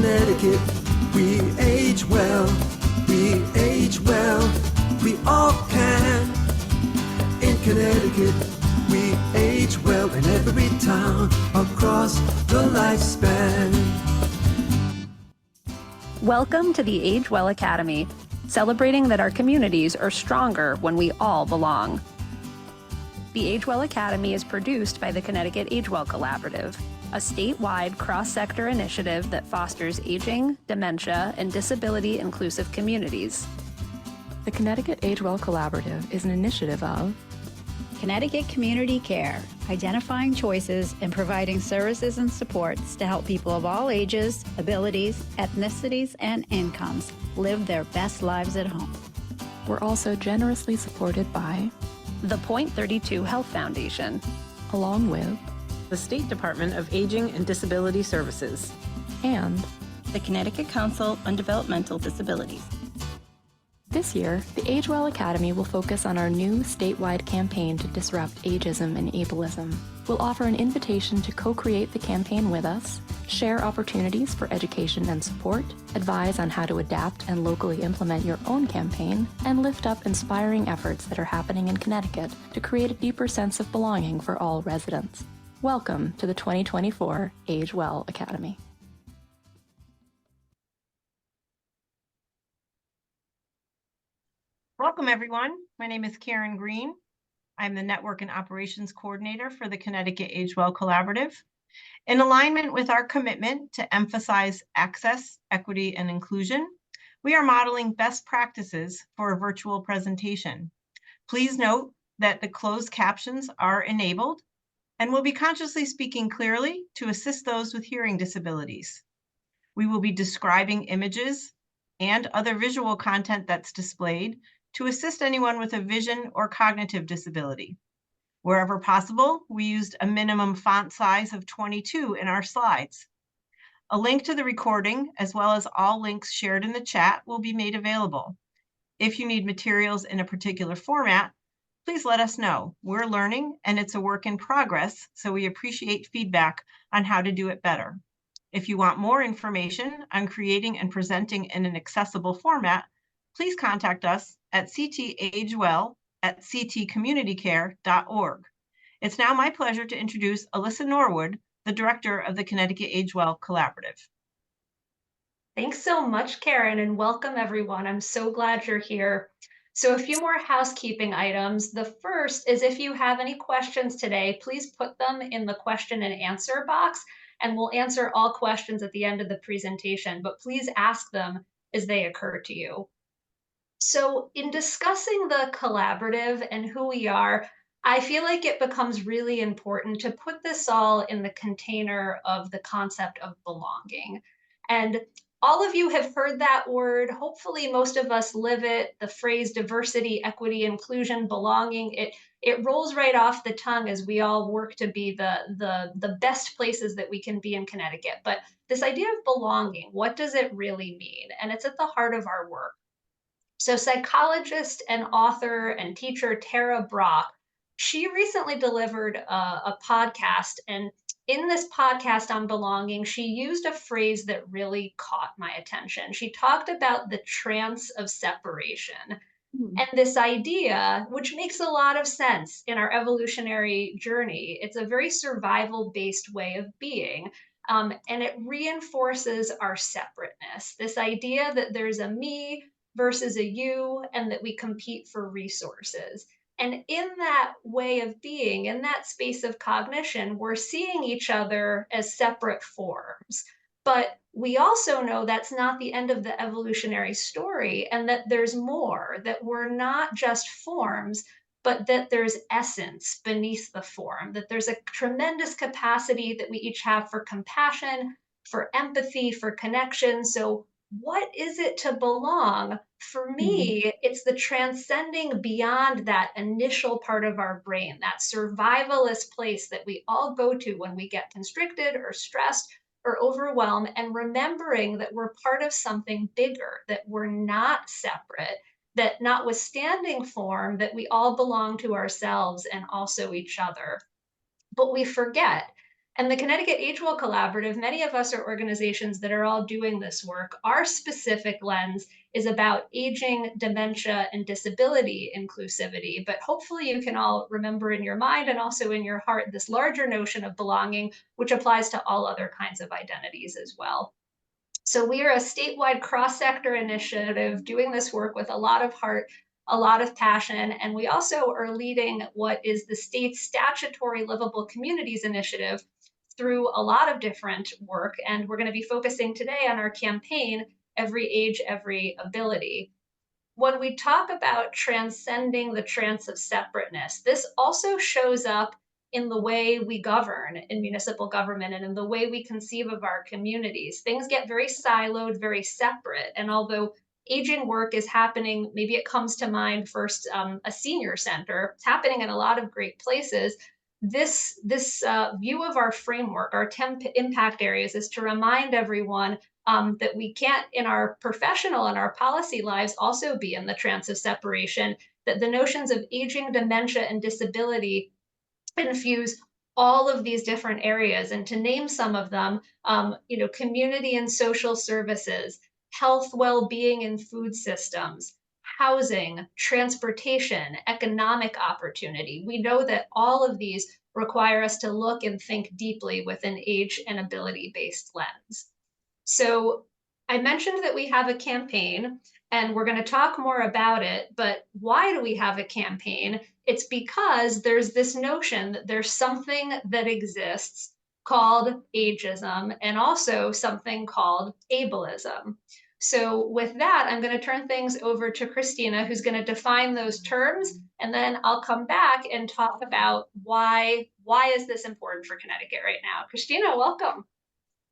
Connecticut, we age well, we age well, we all can. In Connecticut, we age well in every town across the lifespan. Welcome to the Age Well Academy, celebrating that our communities are stronger when we all belong. The Age Well Academy is produced by the Connecticut Age Well Collaborative, a statewide cross-sector initiative that fosters aging, dementia, and disability-inclusive communities. The Connecticut Age Well Collaborative is an initiative of Connecticut Community Care, identifying choices and providing services and supports to help people of all ages, abilities, ethnicities, and incomes live their best lives at home. We're also generously supported by the Point 32 Health Foundation, along with the State Department of Aging and Disability Services, and the Connecticut Council on Developmental Disabilities. This year, the Age Well Academy will focus on our new statewide campaign to disrupt ageism and ableism. We'll offer an invitation to co-create the campaign with us, share opportunities for education and support, advise on how to adapt and locally implement your own campaign, and lift up inspiring efforts that are happening in Connecticut to create a deeper sense of belonging for all residents. Welcome to the 2024 Age Well Academy. Welcome, everyone. My name is Karen Green. I'm the Network and Operations Coordinator for the Connecticut Age Well Collaborative. In alignment with our commitment to emphasize access, equity, and inclusion, we are modeling best practices for a virtual presentation. Please note that the closed captions are enabled and will be consciously speaking clearly to assist those with hearing disabilities. We will be describing images and other visual content that's displayed to assist anyone with a vision or cognitive disability. Wherever possible, we used a minimum font size of 22 in our slides. A link to the recording, as well as all links shared in the chat, will be made available. If you need materials in a particular format, please let us know. We're learning and it's a work in progress, so we appreciate feedback on how to do it better. If you want more information on creating and presenting in an accessible format, please contact us at ctagewell@ctcommunitycare.org. It's now my pleasure to introduce Alyssa Norwood, the Director of the Connecticut Age Well Collaborative. Thanks so much, Karen, and welcome everyone. I'm so glad you're here. So a few more housekeeping items. The first is if you have any questions today, please put them in the question and answer box, and we'll answer all questions at the end of the presentation, but please ask them as they occur to you. So in discussing the collaborative and who we are, I feel like it becomes really important to put this all in the container of the concept of belonging. And all of you have heard that word. Hopefully most of us live it. The phrase diversity, equity, inclusion, belonging, it rolls right off the tongue as we all work to be the best places that we can be in Connecticut. But this idea of belonging, what does it really mean? And it's at the heart of our work. So psychologist and author and teacher Tara Brach, she recently delivered a podcast, and in this podcast on belonging, she used a phrase that really caught my attention. She talked about the trance of separation. And this idea, which makes a lot of sense in our evolutionary journey, it's a very survival-based way of being. And it reinforces our separateness, this idea that there's a me versus a you, and that we compete for resources. And in that way of being, in that space of cognition, we're seeing each other as separate forms. But we also know that's not the end of the evolutionary story, and that there's more, that we're not just forms, but that there's essence beneath the form, that there's a tremendous capacity that we each have for compassion, for empathy, for connection. So what is it to belong? For me, it's the transcending beyond that initial part of our brain, that survivalist place that we all go to when we get constricted or stressed or overwhelmed, and remembering that we're part of something bigger, that we're not separate, that notwithstanding form, that we all belong to ourselves and also each other. But we forget. And the Connecticut Age Well Collaborative, many of us are organizations that are all doing this work. Our specific lens is about aging, dementia, and disability inclusivity. But hopefully you can all remember in your mind and also in your heart this larger notion of belonging, which applies to all other kinds of identities as well. So we are a statewide cross-sector initiative doing this work with a lot of heart, a lot of passion, and we also are leading what is the state's statutory livable communities initiative through a lot of different work. And we're going to be focusing today on our campaign, Every Age, Every Ability. When we talk about transcending the trance of separateness, this also shows up in the way we govern in municipal government and in the way we conceive of our communities. Things get very siloed, very separate. And although aging work is happening, maybe it comes to mind first a senior center, it's happening in a lot of great places. This view of our framework, our 10 impact areas, is to remind everyone that we can't, in our professional and our policy lives, also be in the trance of separation, that the notions of aging, dementia, and disability infuse all of these different areas. And to name some of them, community and social services, health, well-being and food systems, housing, transportation, economic opportunity. We know that all of these require us to look and think deeply with an age and ability-based lens. So I mentioned that we have a campaign and we're going to talk more about it, but why do we have a campaign? It's because there's this notion that there's something that exists called ageism and also something called ableism. So with that, I'm going to turn things over to Christina, who's going to define those terms, and then I'll come back and talk about why is this important for Connecticut right now. Christina, welcome.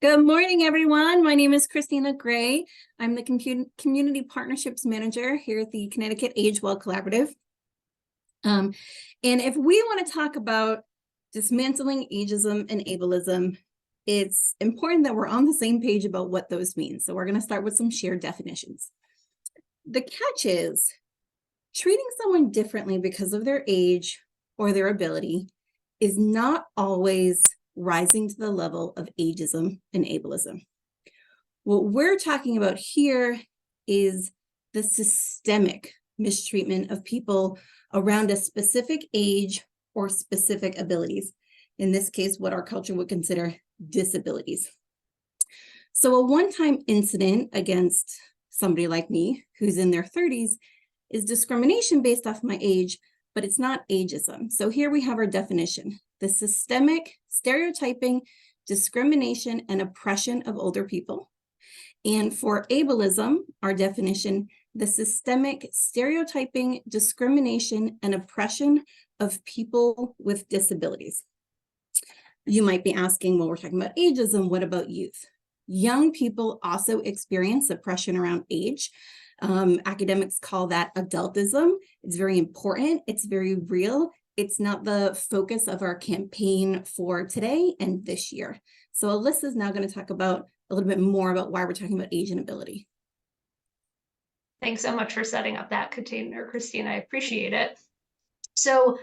Good morning, everyone. My name is Christina Gray. I'm the Community Partnerships Manager here at the Connecticut Age Well Collaborative. And if we want to talk about dismantling ageism and ableism, it's important that we're on the same page about what those mean. So we're going to start with some shared definitions. The catch is treating someone differently because of their age or their ability is not always rising to the level of ageism and ableism. What we're talking about here is the systemic mistreatment of people around a specific age or specific abilities. In this case, what our culture would consider disabilities. So a one-time incident against somebody like me who's in their 30s is discrimination based off my age, but it's not ageism. So here we have our definition: the systemic stereotyping, discrimination, and oppression of older people. And for ableism, our definition: the systemic stereotyping, discrimination, and oppression of people with disabilities. You might be asking, well, we're talking about ageism, what about youth? Young people also experience oppression around age. Academics call that adultism. It's very important. It's very real. It's not the focus of our campaign for today and this year. So Alyssa is now going to talk about a little bit more about why we're talking about age and ability. Thanks so much for setting up that container, Christine. I appreciate it. So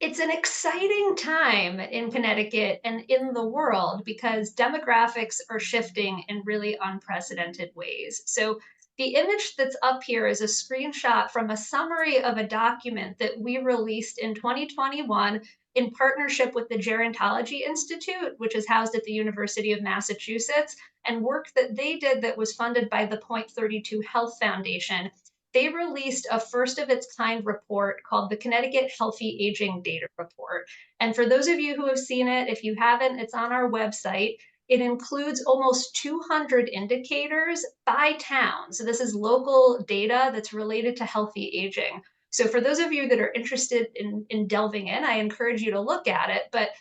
it's an exciting time in Connecticut and in the world because demographics are shifting in really unprecedented ways. So the image that's up here is a screenshot from a summary of a document that we released in 2021 in partnership with the Gerontology Institute, which is housed at the University of Massachusetts, and work that they did that was funded by the Point 32 Health Foundation. They released a first of its kind report called the Connecticut Healthy Aging Data Report. And for those of you who have seen it, if you haven't, it's on our website. It includes almost 200 indicators by town. So this is local data that's related to healthy aging. So for those of you that are interested in delving in, I encourage you to look at it. But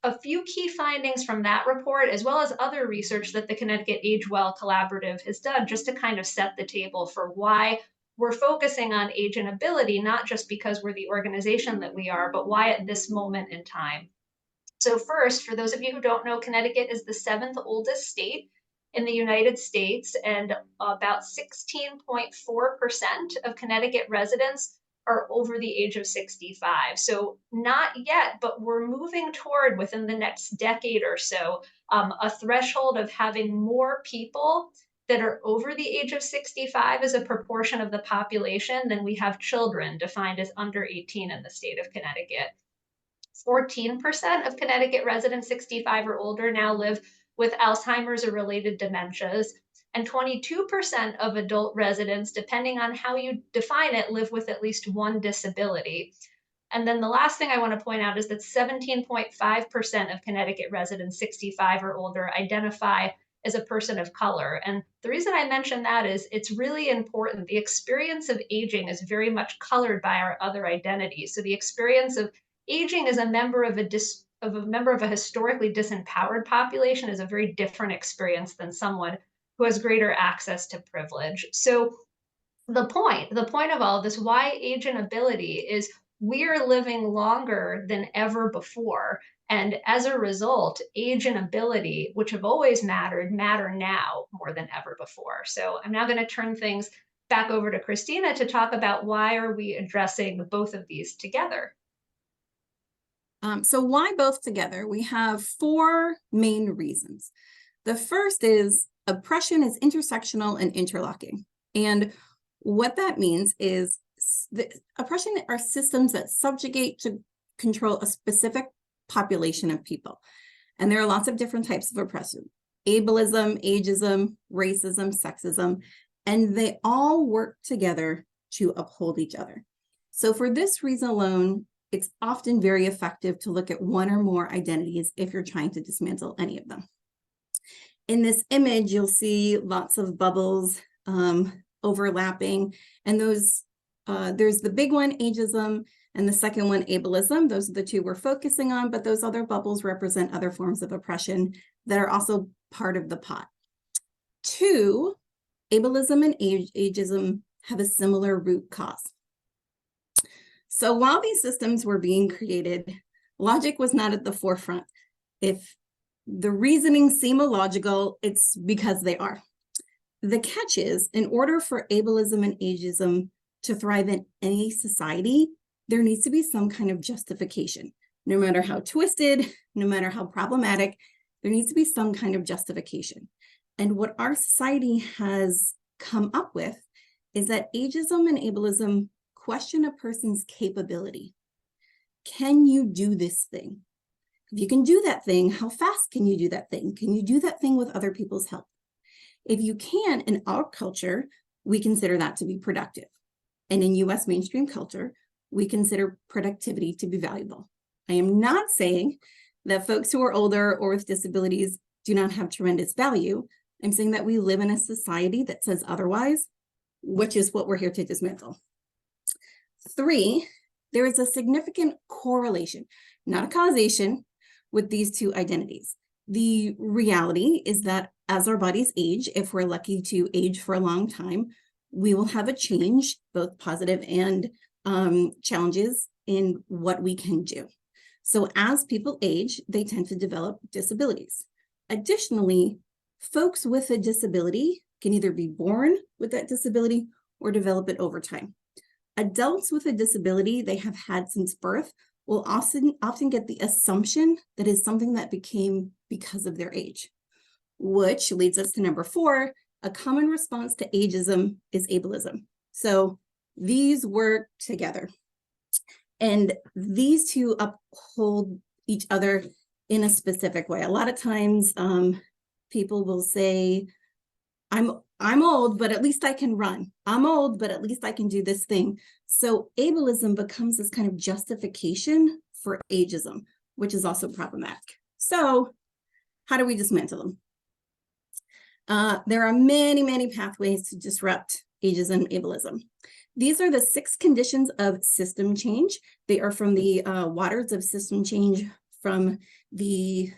a few key findings from that report, as well as other research that the Connecticut Age Well Collaborative has done, just to kind of set the table for why we're focusing on age and ability, not just because we're the organization that we are, but why at this moment in time. So first, for those of you who don't know, Connecticut is the 7th oldest state in the United States, and about 16.4% of Connecticut residents are over the age of 65. So not yet, but we're moving toward, within the next decade or so, a threshold of having more people that are over the age of 65 as a proportion of the population than we have children, defined as under 18 in the state of Connecticut. 14% of Connecticut residents 65 or older now live with Alzheimer's or related dementias, and 22% of adult residents, depending on how you define it, live with at least one disability. And then the last thing I want to point out is that 17.5% of Connecticut residents 65 or older identify as a person of color. And the reason I mention that is it's really important. The experience of aging is very much colored by our other identities. So the experience of aging as a member of a historically disempowered population is a very different experience than someone who has greater access to privilege. So the point of all of this, why age and ability, is we're living longer than ever before. And as a result, age and ability, which have always mattered, matter now more than ever before. So I'm now going to turn things back over to Christina to talk about why are we addressing both of these together. So why both together? We have four main reasons. The first is oppression is intersectional and interlocking. And what that means is oppression are systems that subjugate to control a specific population of people. And there are lots of different types of oppression: ableism, ageism, racism, sexism, and they all work together to uphold each other. So for this reason alone, it's often very effective to look at one or more identities if you're trying to dismantle any of them. In this image, you'll see lots of bubbles overlapping, and those there's the big one, ageism, and the second one, ableism. Those are the two we're focusing on, but those other bubbles represent other forms of oppression that are also part of the pot. Two, ableism and ageism have a similar root cause. So while these systems were being created, logic was not at the forefront. If the reasoning seem illogical, it's because they are. The catch is, in order for ableism and ageism to thrive in any society, there needs to be some kind of justification. No matter how twisted, no matter how problematic, there needs to be some kind of justification. And what our society has come up with is that ageism and ableism question a person's capability. Can you do this thing? If you can do that thing, how fast can you do that thing? Can you do that thing with other people's help? If you can, in our culture, we consider that to be productive. And in US mainstream culture, we consider productivity to be valuable. I am not saying that folks who are older or with disabilities do not have tremendous value. I'm saying that we live in a society that says otherwise, which is what we're here to dismantle. Three, there is a significant correlation, not a causation, with these two identities. The reality is that as our bodies age, if we're lucky to age for a long time, we will have a change, both positive and challenges in what we can do. So as people age, they tend to develop disabilities. Additionally, folks with a disability can either be born with that disability or develop it over time. Adults with a disability they have had since birth will often get the assumption that is something that became because of their age, which leads us to number four. A common response to ageism is ableism. So these work together. And these two uphold each other in a specific way. A lot of times people will say, I'm old, but at least I can run. I'm old, but at least I can do this thing. So ableism becomes this kind of justification for ageism, which is also problematic. So how do we dismantle them? There are many, many pathways to disrupt ageism and ableism. These are the 6 conditions of system change. They are from the Waters of System Change from the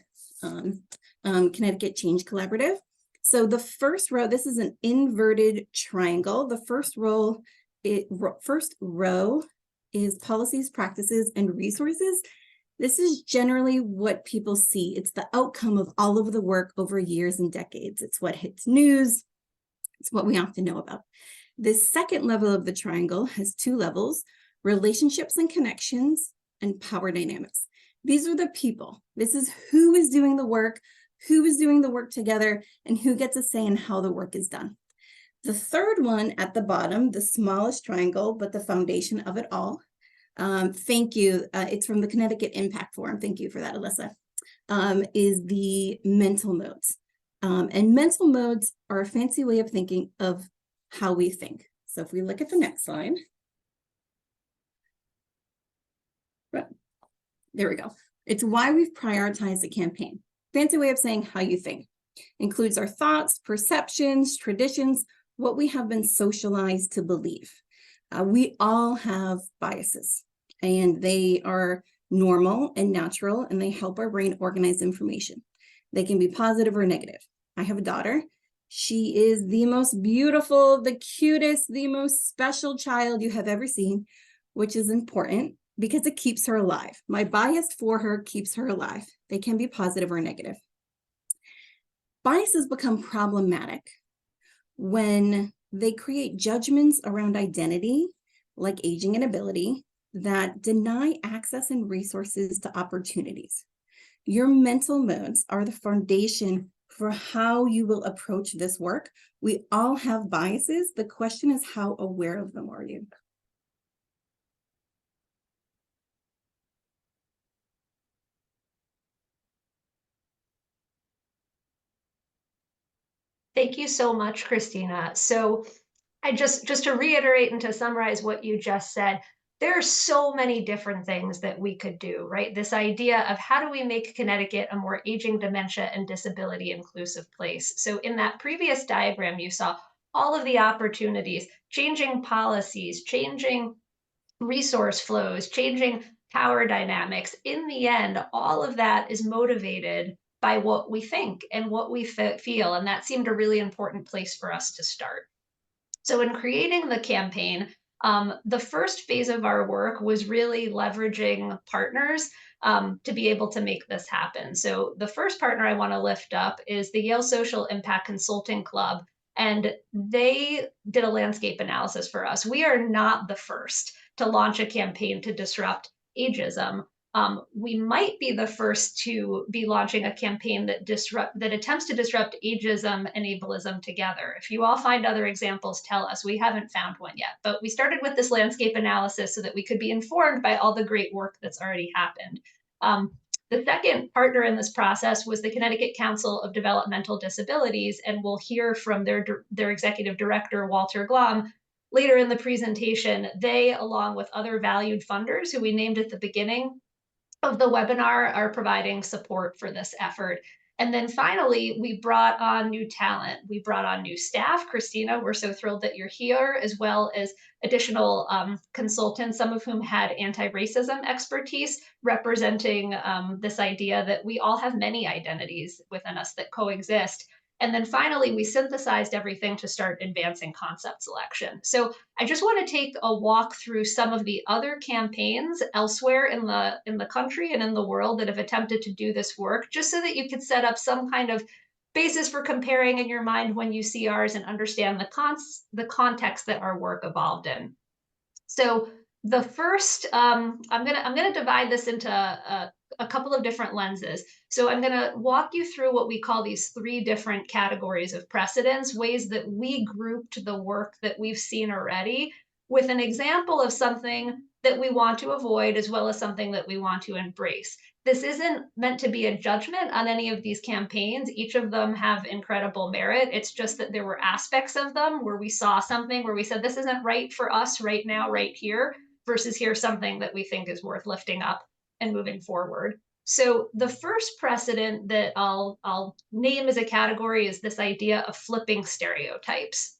Connecticut Change Collaborative. So the first row, this is an inverted triangle. The first row is policies, practices, and resources. This is generally what people see. It's the outcome of all of the work over years and decades. It's what hits news. It's what we often know about. The second level of the triangle has 2 levels. relationships and connections, and power dynamics. These are the people. This is who is doing the work together, and who gets a say in how the work is done. The third one at the bottom, the smallest triangle, but the foundation of it all. Thank you. It's from the Connecticut Impact Forum. Thank you for that, Alyssa. Is the mental modes. And mental modes are a fancy way of thinking of how we think. So if we look at the next slide. There we go. It's why we've prioritized the campaign. Fancy way of saying how you think. Includes our thoughts, perceptions, traditions, what we have been socialized to believe. We all have biases, and they are normal and natural, and they help our brain organize information. They can be positive or negative. I have a daughter. She is the most beautiful, the cutest, the most special child you have ever seen, which is important because it keeps her alive. My bias for her keeps her alive. They can be positive or negative. Biases become problematic when they create judgments around identity, like aging and ability, that deny access and resources to opportunities. Your mental modes are the foundation for how you will approach this work. We all have biases. The question is, how aware of them are you? Thank you so much, Christina. So I just to reiterate and to summarize what you just said, there are so many different things that we could do, right? This idea of how do we make Connecticut a more aging, dementia, and disability inclusive place. So in that previous diagram, you saw all of the opportunities, changing policies, changing resource flows, changing power dynamics. In the end, all of that is motivated by what we think and what we feel. And that seemed a really important place for us to start. So in creating the campaign, the first phase of our work was really leveraging partners to be able to make this happen. So the first partner I want to lift up is the Yale Social Impact Consulting Club, and they did a landscape analysis for us. We are not the first to launch a campaign to disrupt ageism. We might be the first to be launching a campaign that attempts to disrupt ageism and ableism together. If you all find other examples, tell us. We haven't found one yet, but we started with this landscape analysis so that we could be informed by all the great work that's already happened. The second partner in this process was the Connecticut Council of Developmental Disabilities, and we'll hear from their executive director, Walter Glom, later in the presentation. They, along with other valued funders who we named at the beginning of the webinar, are providing support for this effort. And then finally, we brought on new talent. We brought on new staff. Christina, we're so thrilled that you're here, as well as additional consultants, some of whom had anti-racism expertise, representing this idea that we all have many identities within us that coexist. And then finally, we synthesized everything to start advancing concept selection. So I just want to take a walk through some of the other campaigns elsewhere in the country and in the world that have attempted to do this work, just so that you could set up some kind of basis for comparing in your mind when you see ours and understand the context that our work evolved in. So the first, I'm gonna divide this into a couple of different lenses. So I'm gonna walk you through what we call these three different categories of precedents, ways that we grouped the work that we've seen already, with an example of something that we want to avoid, as well as something that we want to embrace. This isn't meant to be a judgment on any of these campaigns. Each of them have incredible merit. It's just that there were aspects of them where we saw something where we said, this isn't right for us right now, right here, versus here's something that we think is worth lifting up and moving forward. So the first precedent that I'll name as a category is this idea of flipping stereotypes.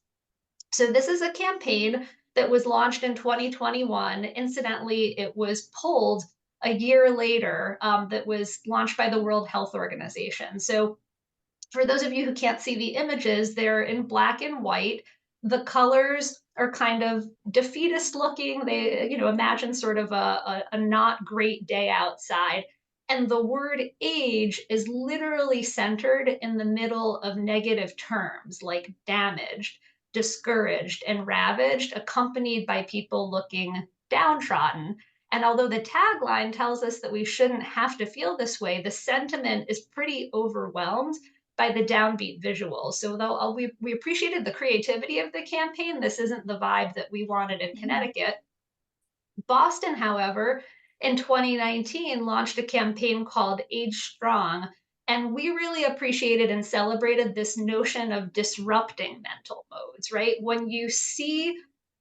So this is a campaign that was launched in 2021. Incidentally, it was pulled a year later, that was launched by the World Health Organization. So for those of you who can't see the images, they're in black and white. The colors are kind of defeatist looking. They, imagine sort of a not great day outside. And the word age is literally centered in the middle of negative terms like damaged, discouraged, and ravaged, accompanied by people looking downtrodden. And although the tagline tells us that we shouldn't have to feel this way, the sentiment is pretty overwhelmed by the downbeat visuals. So though we appreciated the creativity of the campaign, this isn't the vibe that we wanted in Connecticut. Boston, however, in 2019 launched a campaign called Age Strong, and we really appreciated and celebrated this notion of disrupting mental modes, right? When you see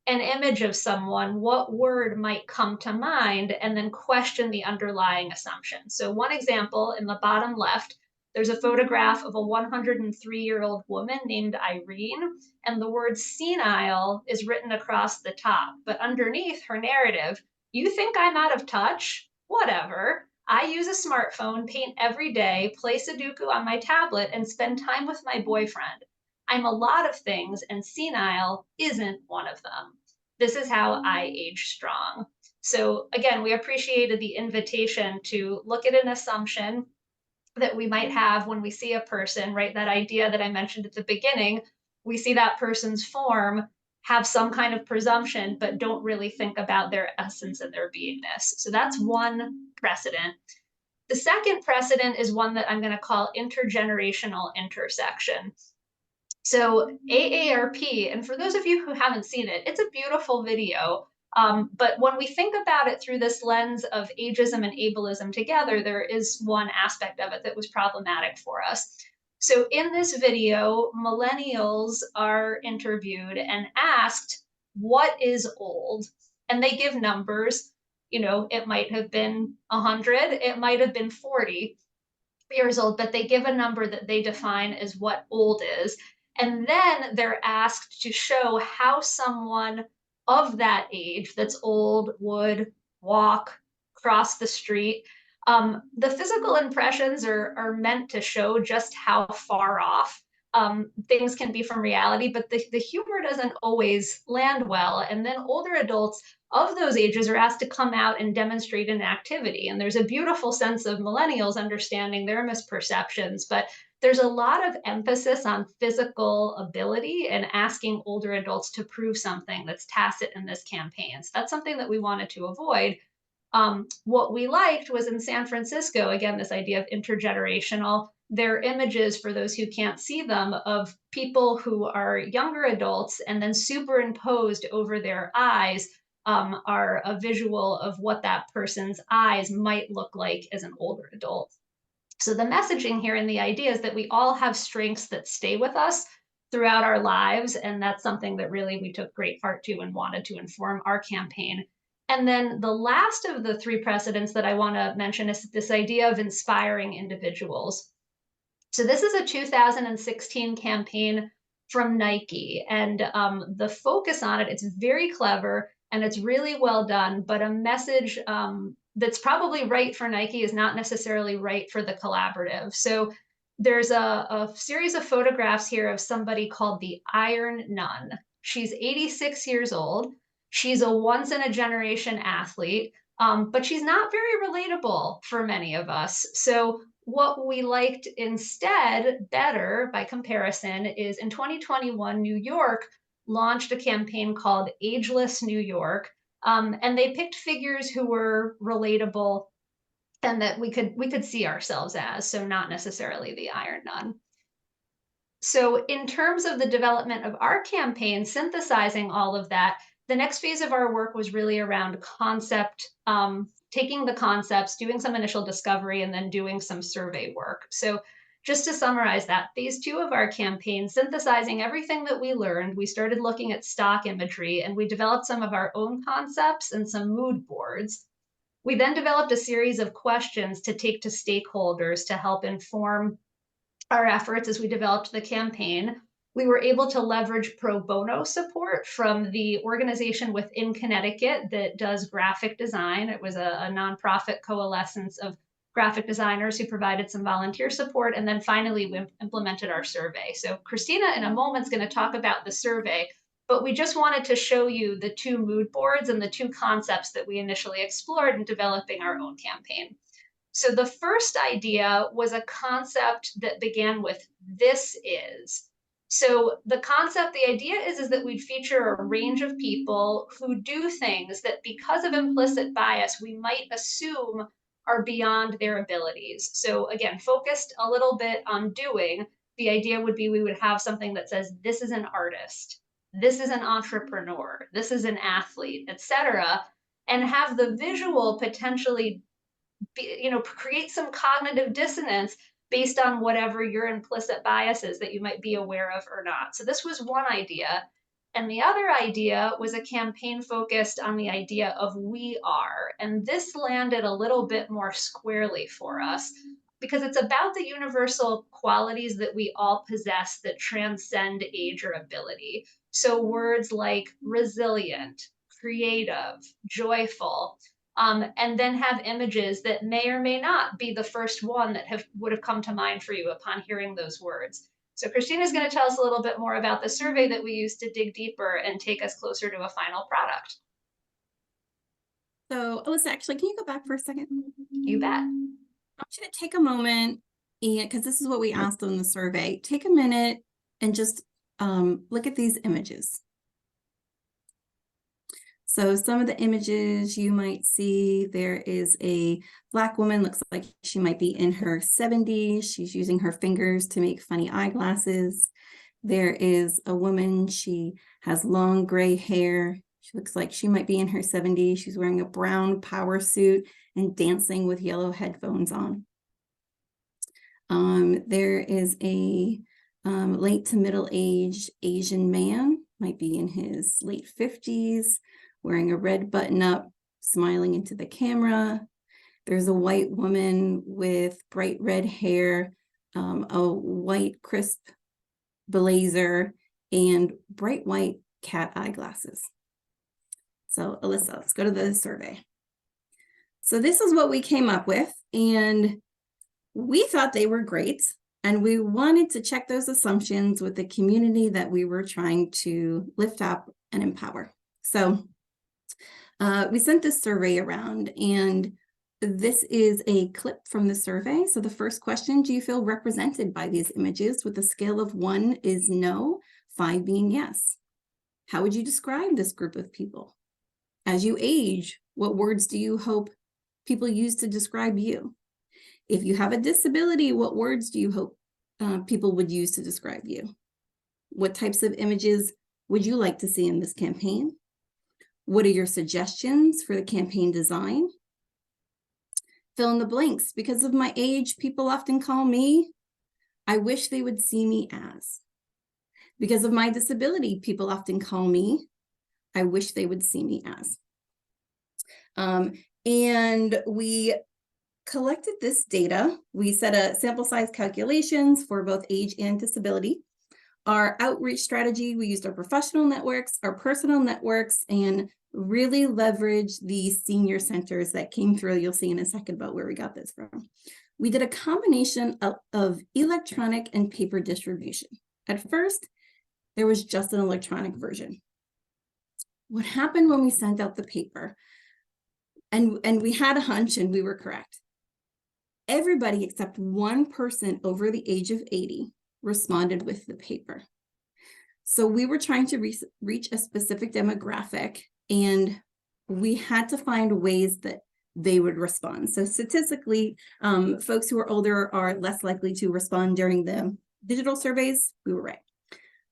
an image of someone, what word might come to mind, and then question the underlying assumption. So one example in the bottom left, there's a photograph of a 103-year-old woman named Irene, and the word senile is written across the top. But underneath her narrative, you think I'm out of touch? Whatever. I use a smartphone, paint every day, play Sudoku on my tablet, and spend time with my boyfriend. I'm a lot of things, and senile isn't one of them. This is how I age strong. So again, we appreciated the invitation to look at an assumption that we might have when we see a person, right? That idea that I mentioned at the beginning, we see that person's form, have some kind of presumption, but don't really think about their essence and their beingness. So that's one precedent. The second precedent is one that I'm going to call intergenerational intersection. So AARP, and for those of you who haven't seen it, it's a beautiful video. But when we think about it through this lens of ageism and ableism together, there is one aspect of it that was problematic for us. So in this video, millennials are interviewed and asked, what is old? And they give numbers. You know, it might have been 100, it might have been 40 years old, but they give a number that they define as what old is. And then they're asked to show how someone of that age that's old would walk, cross the street. The physical impressions are meant to show just how far off things can be from reality, but the humor doesn't always land well. And then older adults of those ages are asked to come out and demonstrate an activity. And there's a beautiful sense of millennials understanding their misperceptions, but there's a lot of emphasis on physical ability and asking older adults to prove something that's tacit in this campaign. So that's something that we wanted to avoid. What we liked was in San Francisco, again, this idea of intergenerational, their images, for those who can't see them, of people who are younger adults and then superimposed over their eyes are a visual of what that person's eyes might look like as an older adult. So the messaging here and the idea is that we all have strengths that stay with us throughout our lives. And that's something that really we took great heart to and wanted to inform our campaign. And then the last of the three precedents that I want to mention is this idea of inspiring individuals. So this is a 2016 campaign from Nike, and the focus on it, it's very clever and it's really well done, but a message that's probably right for Nike is not necessarily right for the collaborative. So there's a series of photographs here of somebody called the Iron Nun. She's 86 years old. She's a once-in-a-generation athlete, but she's not very relatable for many of us. So what we liked instead better by comparison is in 2021, New York launched a campaign called Ageless New York. And they picked figures who were relatable and that we could see ourselves as, so not necessarily the Iron Nun. So in terms of the development of our campaign, synthesizing all of that, the next phase of our work was really around concept, taking the concepts, doing some initial discovery, and then doing some survey work. So just to summarize that, phase two of our campaign, synthesizing everything that we learned, we started looking at stock imagery and we developed some of our own concepts and some mood boards. We then developed a series of questions to take to stakeholders to help inform our efforts as we developed the campaign. We were able to leverage pro bono support from the organization within Connecticut that does graphic design. It was a nonprofit coalescence of graphic designers who provided some volunteer support. And then finally, we implemented our survey. So Christina in a moment is going to talk about the survey, but we just wanted to show you the two mood boards and the two concepts that we initially explored in developing our own campaign. So the first idea was a concept that began with "this is." So the concept, the idea is that we'd feature a range of people who do things that because of implicit bias, we might assume are beyond their abilities. So again, focused a little bit on doing, the idea would be we would have something that says, this is an artist, this is an entrepreneur, this is an athlete, etc., and have the visual potentially create some cognitive dissonance based on whatever your implicit biases that you might be aware of or not. So this was one idea. And the other idea was a campaign focused on the idea of we are. And this landed a little bit more squarely for us because it's about the universal qualities that we all possess that transcend age or ability. So words like resilient, creative, joyful, and then have images that may or may not be the first one that would have come to mind for you upon hearing those words. So Christina's going to tell us a little bit more about the survey that we used to dig deeper and take us closer to a final product. So Alyssa, actually, can you go back for a second? You bet. I want you to take a moment, and because this is what we asked on the survey, take a minute and just look at these images. So some of the images you might see, there is a Black woman, looks like she might be in her 70s. She's using her fingers to make funny eyeglasses. There is a woman, she has long gray hair. She looks like she might be in her 70s. She's wearing a brown power suit and dancing with yellow headphones on. There is a late to middle-aged Asian man, might be in his late 50s, wearing a red button-up, smiling into the camera. There's a white woman with bright red hair, a white crisp blazer, and bright white cat eyeglasses. So Alyssa, let's go to the survey. So this is what we came up with, and we thought they were great, and we wanted to check those assumptions with the community that we were trying to lift up and empower. So we sent this survey around, and this is a clip from the survey. So the first question, do you feel represented by these images with a scale of 1 is no, 5 being yes? How would you describe this group of people? As you age, what words do you hope people use to describe you? If you have a disability, what words do you hope people would use to describe you? What types of images would you like to see in this campaign? What are your suggestions for the campaign design? Fill in the blanks. Because of my age, people often call me, I wish they would see me as. Because of my disability, people often call me, I wish they would see me as. And we collected this data. We set a sample size calculations for both age and disability. Our outreach strategy, we used our professional networks, our personal networks, and really leverage the senior centers that came through. You'll see in a second about where we got this from. We did a combination of electronic and paper distribution. At first, there was just an electronic version. What happened when we sent out the paper, and we had a hunch and we were correct. Everybody except one person over the age of 80 responded with the paper. So we were trying to reach a specific demographic, and we had to find ways that they would respond. So statistically, folks who are older are less likely to respond during the digital surveys. We were right.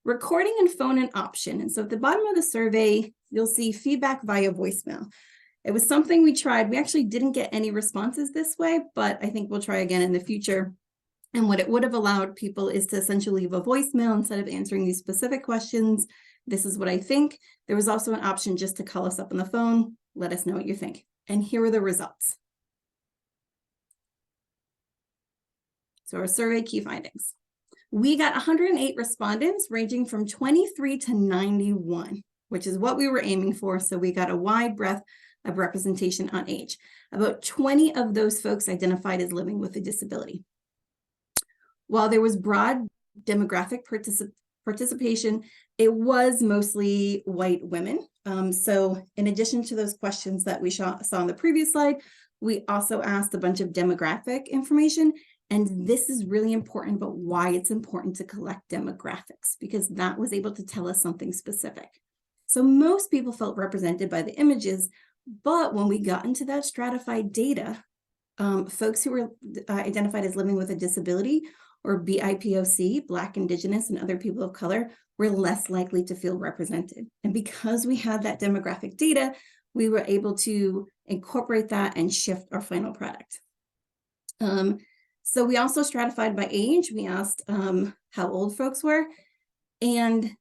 Recording and phone an option. And so at the bottom of the survey, you'll see feedback via voicemail. It was something we tried. We actually didn't get any responses this way, but I think we'll try again in the future. And what it would have allowed people is to essentially leave a voicemail instead of answering these specific questions. This is what I think. There was also an option just to call us up on the phone. Let us know what you think. And here are the results. So our survey key findings. We got 108 respondents ranging from 23 to 91, which is what we were aiming for. So we got a wide breadth of representation on age. About 20 of those folks identified as living with a disability. While there was broad demographic participation, it was mostly white women. So in addition to those questions that we saw on the previous slide, we also asked a bunch of demographic information And this is really important about why it's important to collect demographics, because that was able to tell us something specific. So most people felt represented by the images, but when we got into that stratified data, folks who were identified as living with a disability or BIPOC, Black, Indigenous, and other people of color, were less likely to feel represented. And because we had that demographic data, we were able to incorporate that and shift our final product. So we also stratified by age. We asked how old folks were, and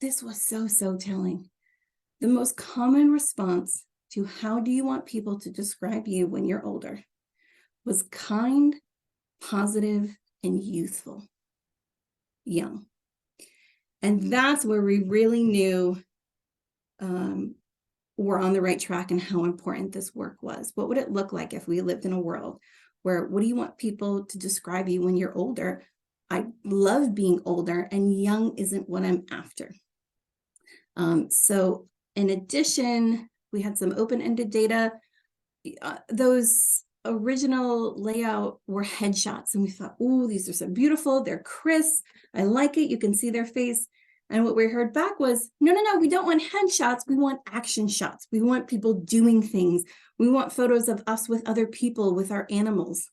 this was so telling. The most common response to how do you want people to describe you when you're older was kind, positive, and youthful, young. And that's where we really knew we're on the right track and how important this work was. What would it look like if we lived in a world where, what do you want people to describe you when you're older? I love being older, and young isn't what I'm after. So in addition, we had some open-ended data. Those original layout were headshots, and we thought, oh, these are so beautiful. They're crisp. I like it. You can see their face. And what we heard back was, no, we don't want headshots. We want action shots. We want people doing things. We want photos of us with other people, with our animals.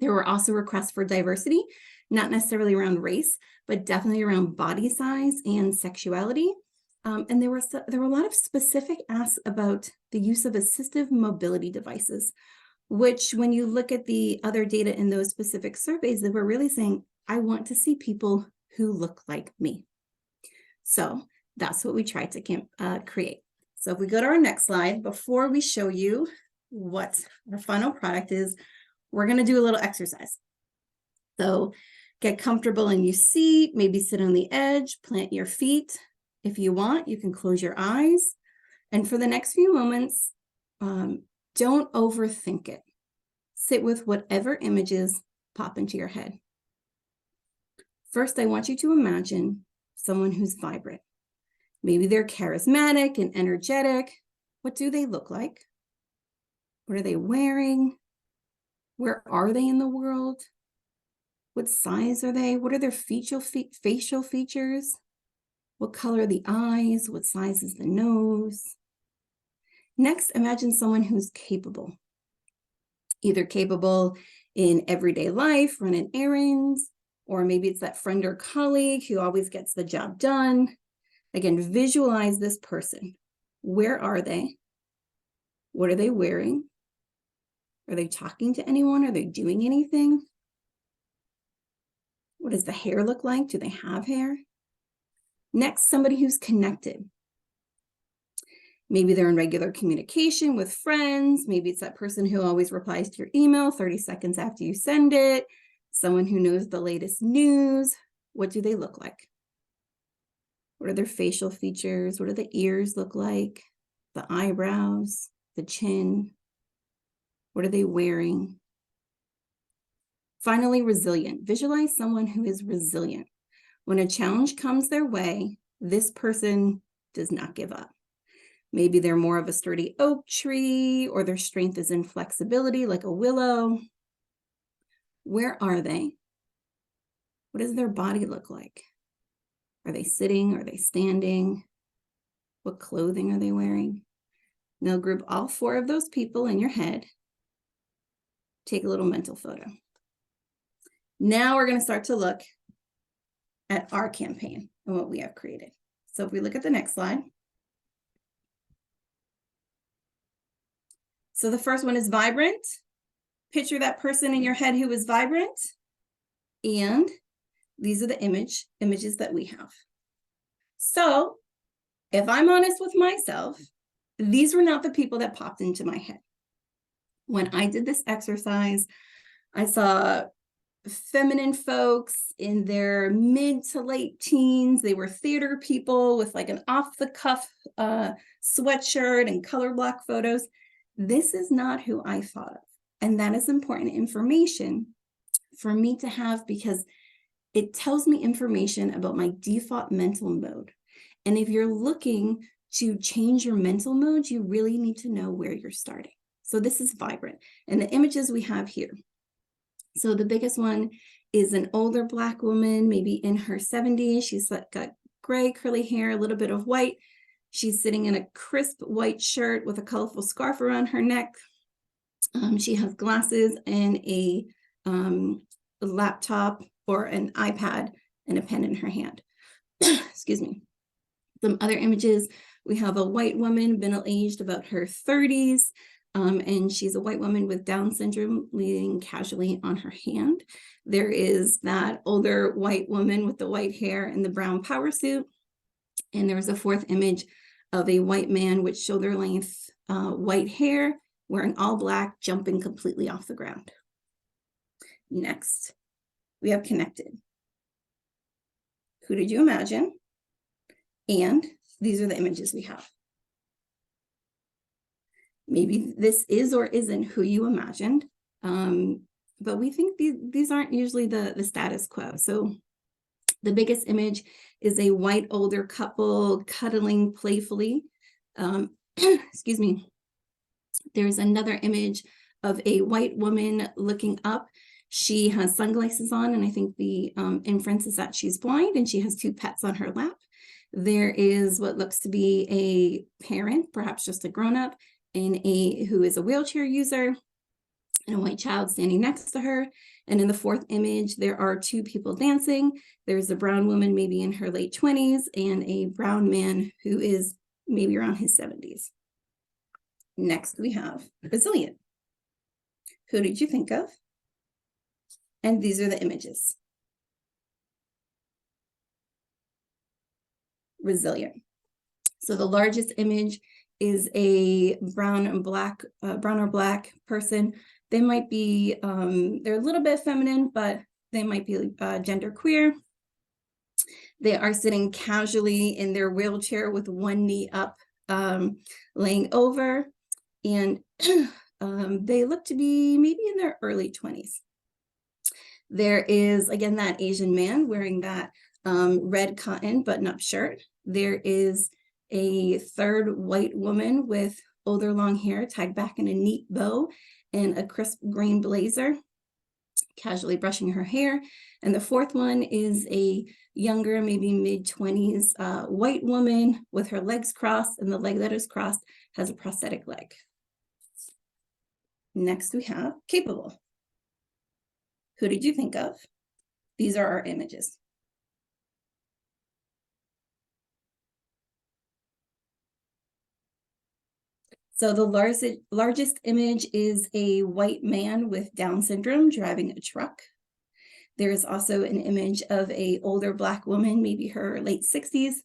There were also requests for diversity, not necessarily around race, but definitely around body size and sexuality. And there were a lot of specific asks about the use of assistive mobility devices, which when you look at the other data in those specific surveys, they were really saying, I want to see people who look like me. So that's what we tried to create. So if we go to our next slide, before we show you what our final product is, we're going to do a little exercise. So get comfortable in your seat, maybe sit on the edge, plant your feet. If you want, you can close your eyes. And for the next few moments, don't overthink it. Sit with whatever images pop into your head. First, I want you to imagine someone who's vibrant. Maybe they're charismatic and energetic. What do they look like? What are they wearing? Where are they in the world? What size are they? What are their facial features? What color are the eyes? What size is the nose? Next, imagine someone who's capable. Either capable in everyday life, running errands, or maybe it's that friend or colleague who always gets the job done. Again, visualize this person. Where are they? What are they wearing? Are they talking to anyone? Are they doing anything? What does the hair look like? Do they have hair? Next, somebody who's connected. Maybe they're in regular communication with friends. Maybe it's that person who always replies to your email 30 seconds after you send it. Someone who knows the latest news. What do they look like? What are their facial features? What do the ears look like? The eyebrows, the chin. What are they wearing? Finally, resilient. Visualize someone who is resilient. When a challenge comes their way, this person does not give up. Maybe they're more of a sturdy oak tree, or their strength is in flexibility like a willow. Where are they? What does their body look like? Are they sitting? Are they standing? What clothing are they wearing? Now group all 4 of those people in your head. Take a little mental photo. Now we're going to start to look at our campaign and what we have created. So if we look at the next slide. So the first one is vibrant. Picture that person in your head who is vibrant. And these are the images that we have. So if I'm honest with myself, these were not the people that popped into my head. When I did this exercise, I saw feminine folks in their mid to late teens. They were theater people with like an off-the-cuff sweatshirt and color block photos. This is not who I thought of. And that is important information for me to have, because it tells me information about my default mental mode. And if you're looking to change your mental mode, you really need to know where you're starting. So this is vibrant. And the images we have here. So the biggest one is an older Black woman, maybe in her 70s. She's got gray curly hair, a little bit of white. She's sitting in a crisp white shirt with a colorful scarf around her neck. She has glasses and a laptop or an iPad and a pen in her hand. Excuse me. Some other images, we have a white woman, middle-aged, about her 30s, and she's a white woman with Down syndrome leaning casually on her hand. There is that older white woman with the white hair and the brown power suit. And there's a fourth image of a white man with shoulder-length white hair, wearing all black, jumping completely off the ground. Next, we have connected. Who did you imagine? And these are the images we have. Maybe this is or isn't who you imagined, but we think these aren't usually the status quo. So the biggest image is a white older couple cuddling playfully. Excuse me. There's another image of a white woman looking up. She has sunglasses on, and I think the inference is that she's blind, and she has two pets on her lap. There is what looks to be a parent, perhaps just a grown-up, who is a wheelchair user, and a white child standing next to her. And in the fourth image, there are two people dancing. There's a brown woman, maybe in her late 20s, and a brown man who is maybe around his 70s. Next, we have resilient. Who did you think of? And these are the images. Resilient. So the largest image is a brown or black person. They might be, they're a little bit feminine, but they might be genderqueer. They are sitting casually in their wheelchair with one knee up, laying over, and they look to be maybe in their early 20s. There is, again, that Asian man wearing that red cotton button-up shirt. There is a third white woman with older long hair tied back in a neat bow and a crisp green blazer, casually brushing her hair. And the fourth one is a younger, maybe mid-20s white woman with her legs crossed, and the leg that is crossed has a prosthetic leg. Next, we have capable. Who did you think of? These are our images. So the largest image is a white man with Down syndrome driving a truck. There is also an image of an older Black woman, maybe her late 60s.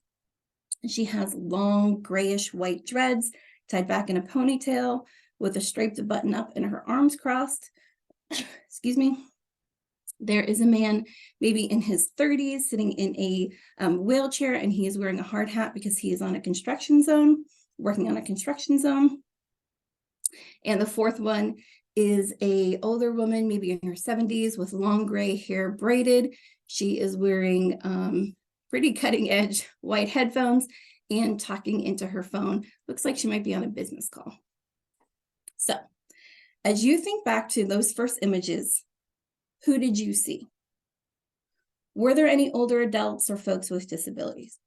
She has long grayish white dreads tied back in a ponytail with a striped button up and her arms crossed. Excuse me. There is a man maybe in his 30s sitting in a wheelchair, and he is wearing a hard hat because he is on a construction zone, working on a construction zone. And the fourth one is an older woman, maybe in her 70s, with long gray hair braided. She is wearing pretty cutting edge white headphones and talking into her phone. Looks like she might be on a business call. So as you think back to those first images, who did you see? Were there any older adults or folks with disabilities?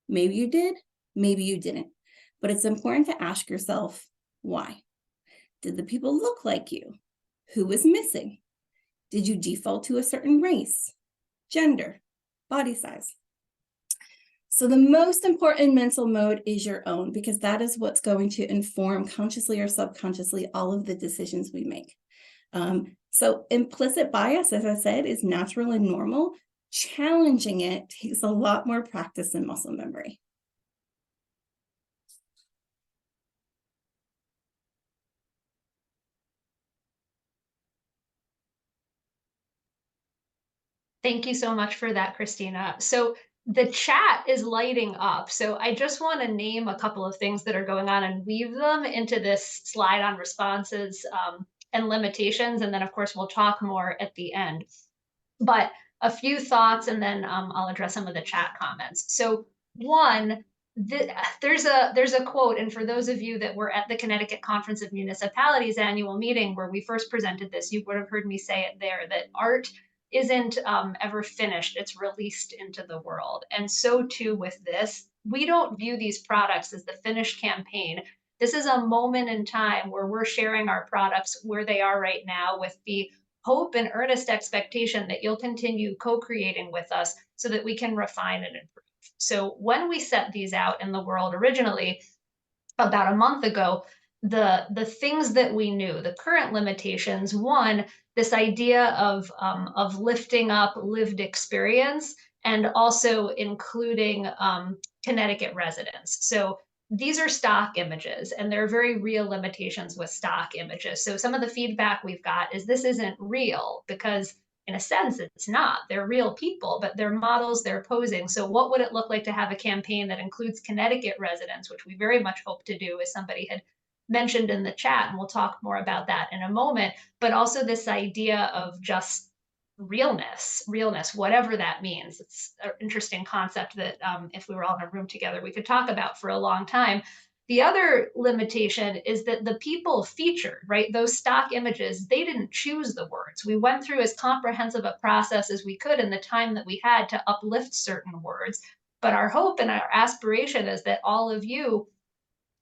Maybe you did, maybe you didn't. But it's important to ask yourself, why? Did the people look like you? Who was missing? Did you default to a certain race, gender, body size? So the most important mental mode is your own, because that is what's going to inform consciously or subconsciously all of the decisions we make. So implicit bias, as I said, is natural and normal. Challenging it takes a lot more practice and muscle memory. Thank you so much for that, Christina. So the chat is lighting up. So I just want to name a couple of things that are going on and weave them into this slide on responses and limitations. And then, of course, we'll talk more at the end. But a few thoughts, and then I'll address some of the chat comments. So one, there's a quote, and for those of you that were at the Connecticut Conference of Municipalities annual meeting where we first presented this, you would have heard me say it there, that art isn't ever finished, it's released into the world. And so too with this, we don't view these products as the finished campaign. This is a moment in time where we're sharing our products where they are right now with the hope and earnest expectation that you'll continue co-creating with us so that we can refine and improve. So when we set these out in the world originally, about a month ago, the things that we knew, the current limitations, one, this idea of lifting up lived experience and also including Connecticut residents. So these are stock images, and there are very real limitations with stock images. So some of the feedback we've got is this isn't real because in a sense, it's not. They're real people, but they're models, they're posing. So what would it look like to have a campaign that includes Connecticut residents, which we very much hope to do, as somebody had mentioned in the chat, and we'll talk more about that in a moment, but also this idea of just realness, whatever that means. It's an interesting concept that if we were all in a room together, we could talk about for a long time. The other limitation is that the people featured, right, those stock images, they didn't choose the words. We went through as comprehensive a process as we could in the time that we had to uplift certain words. But our hope and our aspiration is that all of you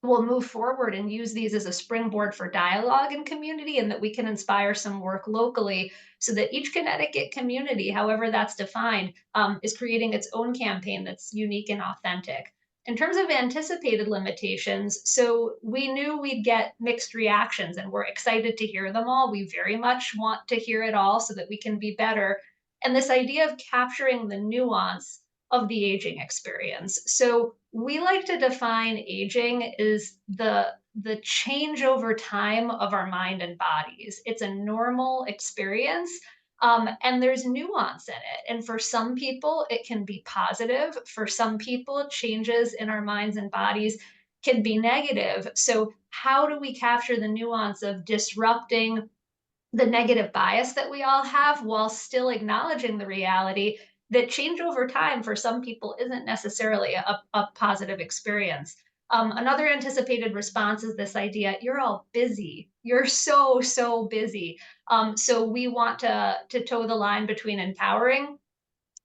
will move forward and use these as a springboard for dialogue and community, and that we can inspire some work locally so that each Connecticut community, however that's defined, is creating its own campaign that's unique and authentic. In terms of anticipated limitations, so we knew we'd get mixed reactions, and we're excited to hear them all. We very much want to hear it all so that we can be better. And this idea of capturing the nuance of the aging experience. So we like to define aging as the change over time of our mind and bodies. It's a normal experience, and there's nuance in it. And for some people, it can be positive. For some people, changes in our minds and bodies can be negative. So how do we capture the nuance of disrupting the negative bias that we all have while still acknowledging the reality that change over time for some people isn't necessarily a positive experience. Another anticipated response is this idea, you're all busy. You're so busy. So we want to toe the line between empowering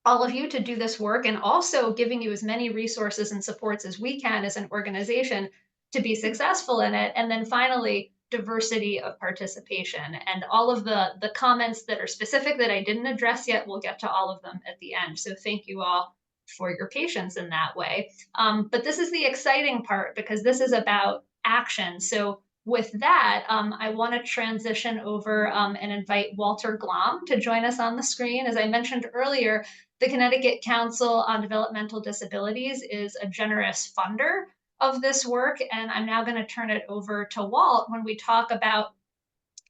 all of you to do this work and also giving you as many resources and supports as we can as an organization to be successful in it. And then finally, diversity of participation. And all of the comments that are specific that I didn't address yet, we'll get to all of them at the end. So thank you all for your patience in that way. But this is the exciting part because this is about action. So with that, I want to transition over and invite Walter Glom to join us on the screen. As I mentioned earlier, the Connecticut Council on Developmental Disabilities is a generous funder of this work, and I'm now going to turn it over to Walt when we talk about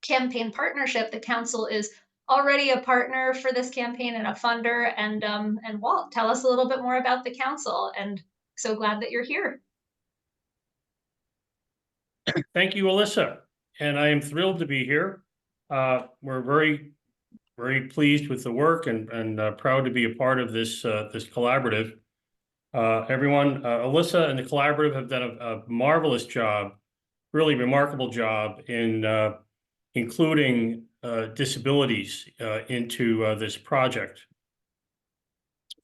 campaign partnership. The council is already a partner for this campaign and a funder. And Walt, tell us a little bit more about the council. And so glad that you're here. Thank you, Alyssa. And I am thrilled to be here. We're very pleased with the work and proud to be a part of this this collaborative. Everyone, Alyssa and the collaborative have done a marvelous job, really remarkable job in including disabilities into this project.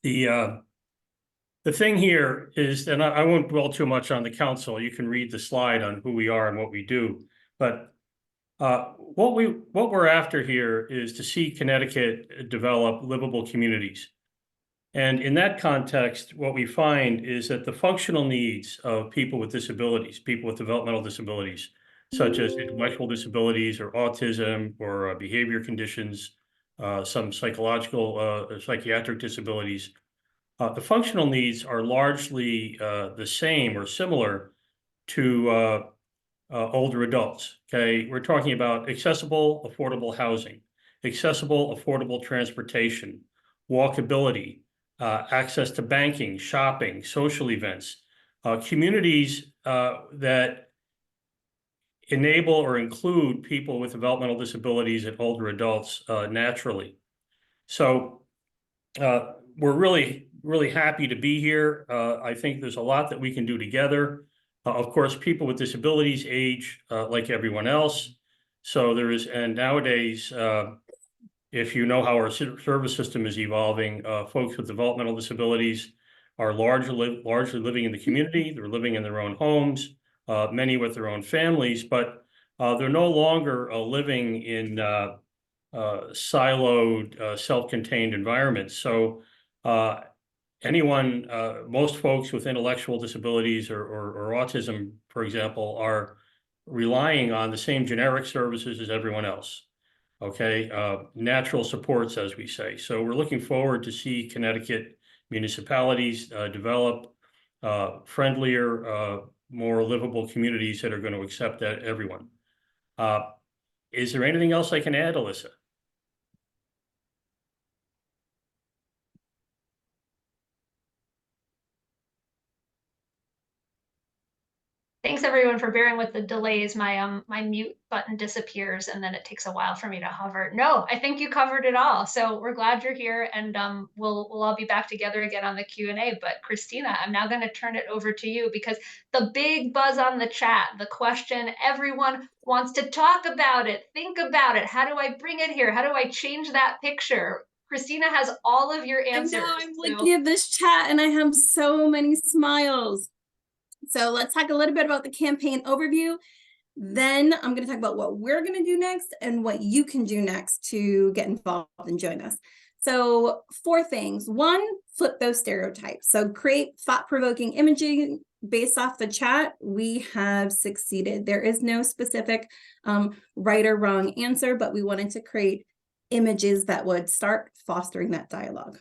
The thing here is, and I won't dwell too much on the council. You can read the slide on who we are and what we do. But what we're after here is to see Connecticut develop livable communities. And in that context, what we find is that the functional needs of people with disabilities, people with developmental disabilities, such as intellectual disabilities or autism or behavior conditions, some psychological, psychiatric disabilities, the functional needs are largely the same or similar to older adults, okay? We're talking about accessible, affordable housing, accessible, affordable transportation, walkability, access to banking, shopping, social events, communities that enable or include people with developmental disabilities and older adults naturally. So we're really really happy to be here. I think there's a lot that we can do together. Of course, people with disabilities age like everyone else. So there is, and nowadays, if you know how our service system is evolving, folks with developmental disabilities are largely living in the community. They're living in their own homes, many with their own families, but they're no longer living in siloed, self-contained environments. So anyone, most folks with intellectual disabilities or autism, for example, are relying on the same generic services as everyone else. Okay, natural supports, as we say. So we're looking forward to see Connecticut municipalities develop friendlier, more livable communities that are going to accept that everyone. Is there anything else I can add, Alyssa? Thanks everyone for bearing with the delays. My my mute button disappears and then it takes a while for me to hover. No, I think you covered it all. So we're glad you're here, and we'll all be back together again on the Q&A. But Christina, I'm now going to turn it over to you, because the big buzz on the chat, the question everyone wants to talk about it, think about it. How do I bring it here? How do I change that picture? Christina has all of your answers. I know, I'm looking at this chat and I have so many smiles. So let's talk a little bit about the campaign overview. Then I'm going to talk about what we're going to do next and what you can do next to get involved and join us. So 4 things. 1, flip those stereotypes. So create thought-provoking imaging based off the chat. We have succeeded. There is no specific right or wrong answer, but we wanted to create images that would start fostering that dialogue.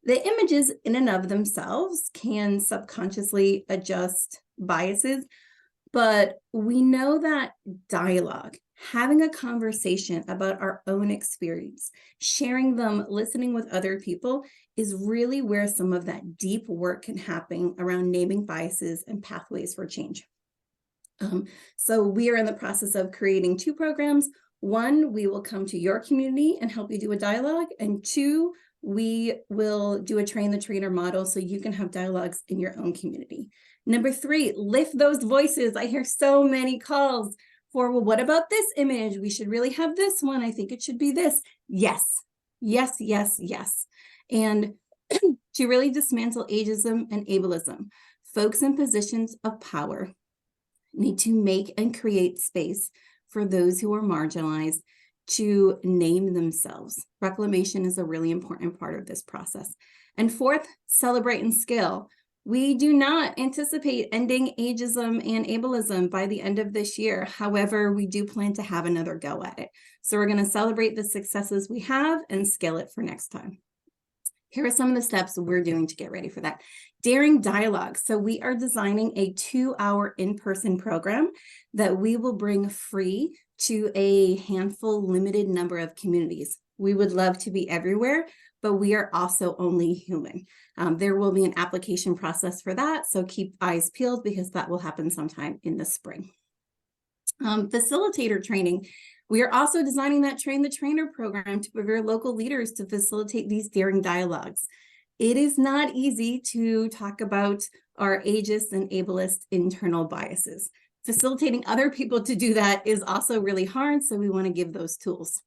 The images in and of themselves can subconsciously adjust biases, but we know that dialogue, having a conversation about our own experience, sharing them, listening with other people, is really where some of that deep work can happen around naming biases and pathways for change. So we are in the process of creating 2 programs. 1, we will come to your community and help you do a dialogue, and 2, we will do a train the trainer model so you can have dialogues in your own community. Number 3, lift those voices. I hear so many calls for, well, what about this image? We should really have this one. I think it should be this. Yes, yes, yes, yes. And to really dismantle ageism and ableism, folks in positions of power need to make and create space for those who are marginalized to name themselves. Reclamation is a really important part of this process. And 4th, celebrate and scale. We do not anticipate ending ageism and ableism by the end of this year. However, we do plan to have another go at it. So we're going to celebrate the successes we have and scale it for next time. Here are some of the steps we're doing to get ready for that. Daring dialogue. So we are designing a 2-hour in-person program that we will bring free to a handful, limited number of communities. We would love to be everywhere, but we are also only human. There will be an application process for that, so keep eyes peeled because that will happen sometime in the spring. Facilitator training. We are also designing that Train the Trainer program to prepare local leaders to facilitate these daring dialogues. It is not easy to talk about our ageist and ableist internal biases. Facilitating other people to do that is also really hard, so we want to give those tools.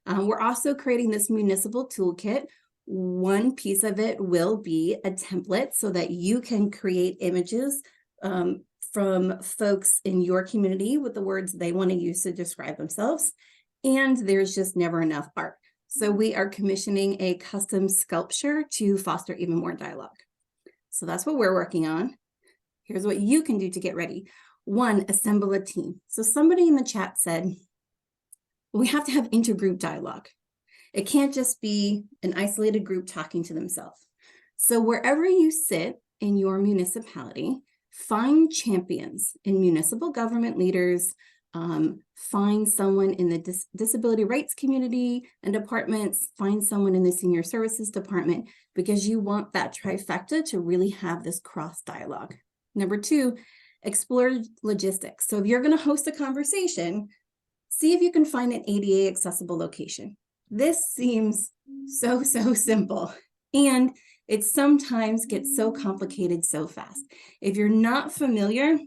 We're also creating this municipal toolkit. One piece of it will be a template so that you can create images from folks in your community with the words they want to use to describe themselves. And there's just never enough art. So we are commissioning a custom sculpture to foster even more dialogue. So that's what we're working on. Here's what you can do to get ready. 1, assemble a team. So somebody in the chat said, we have to have intergroup dialogue. It can't just be an isolated group talking to themselves. So wherever you sit in your municipality, find champions in municipal government leaders, find someone in the disability rights community and departments, find someone in the senior services department, because you want that trifecta to really have this cross dialogue. Number 2, explore logistics. So if you're going to host a conversation, see if you can find an ADA accessible location. This seems so simple. And it sometimes gets so complicated so fast. If you're not familiar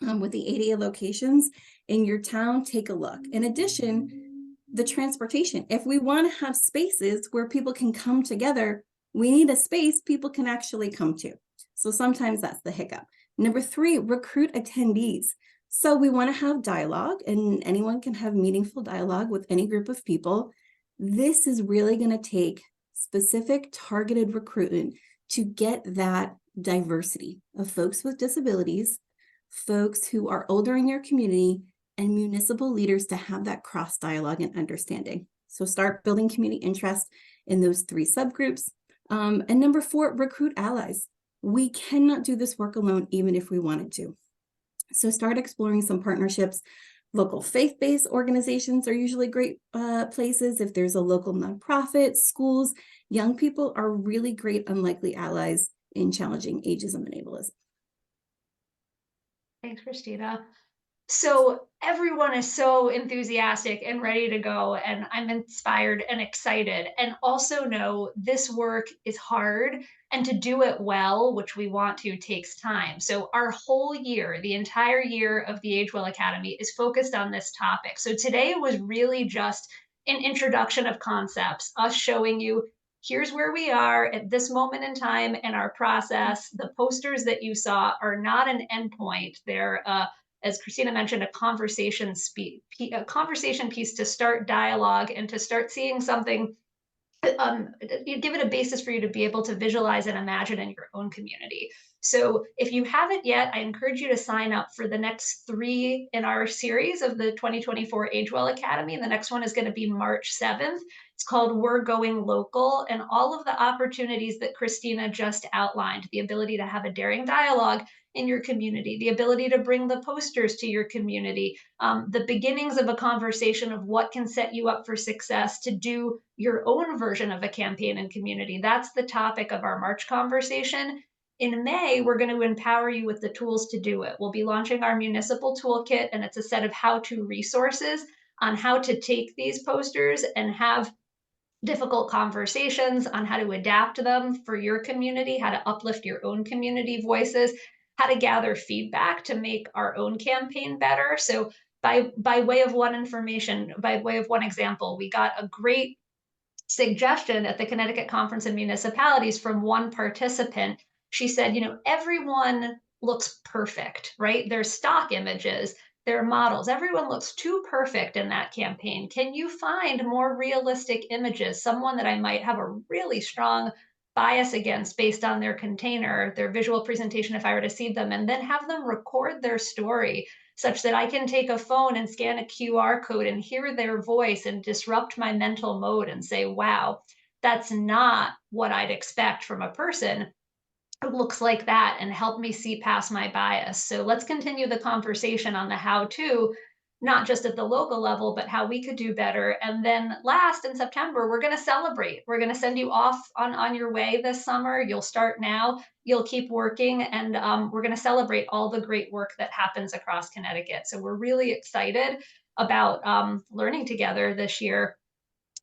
with the ADA locations in your town, take a look. In addition, the transportation. If we want to have spaces where people can come together, we need a space people can actually come to. So sometimes that's the hiccup. Number 3, recruit attendees. So we want to have dialogue, and anyone can have meaningful dialogue with any group of people. This is really going to take specific targeted recruitment to get that diversity of folks with disabilities, folks who are older in your community, and municipal leaders to have that cross dialogue and understanding. So start building community interest in those 3 subgroups. And number 4, recruit allies. We cannot do this work alone, even if we wanted to. So start exploring some partnerships. Local faith-based organizations are usually great places. If there's a local nonprofit, schools, young people are really great unlikely allies in challenging ageism and ableism. Thanks, Christina. So everyone is so enthusiastic and ready to go, and I'm inspired and excited, and also know this work is hard, and to do it well, which we want to, takes time. So our whole year, the entire year of the Age Well Academy, is focused on this topic. So today was really just an introduction of concepts, us showing you here's where we are at this moment in time in our process. The posters that you saw are not an endpoint. They're as Christina mentioned, a conversation piece to start dialogue and to start seeing something, you give it a basis for you to be able to visualize and imagine in your own community. So if you haven't yet, I encourage you to sign up for the next 3 in our series of the 2024 Age Well Academy. The next one is going to be March 7th. It's called We're Going Local, and all of the opportunities that Christina just outlined, the ability to have a daring dialogue in your community, the ability to bring the posters to your community, the beginnings of a conversation of what can set you up for success to do your own version of a campaign and community. That's the topic of our March conversation. In May, we're going to empower you with the tools to do it. We'll be launching our municipal toolkit, and it's a set of how-to resources on how to take these posters and have difficult conversations on how to adapt them for your community, how to uplift your own community voices, how to gather feedback to make our own campaign better. So by way of one example, we got a great suggestion at the Connecticut Conference of Municipalities from one participant. She said, everyone looks perfect, right? There's stock images, there are models. Everyone looks too perfect in that campaign. Can you find more realistic images? Someone that I might have a really strong bias against based on their container, their visual presentation, if I were to see them, and then have them record their story such that I can take a phone and scan a QR code and hear their voice and disrupt my mental mode and say, wow, that's not what I'd expect from a person who looks like that, and help me see past my bias. So let's continue the conversation on the how to, not just at the local level, but how we could do better. And then last, in September, we're going to celebrate. We're going to send you off on your way this summer. You'll start now, you'll keep working, and we're going to celebrate all the great work that happens across Connecticut. So we're really excited about learning together this year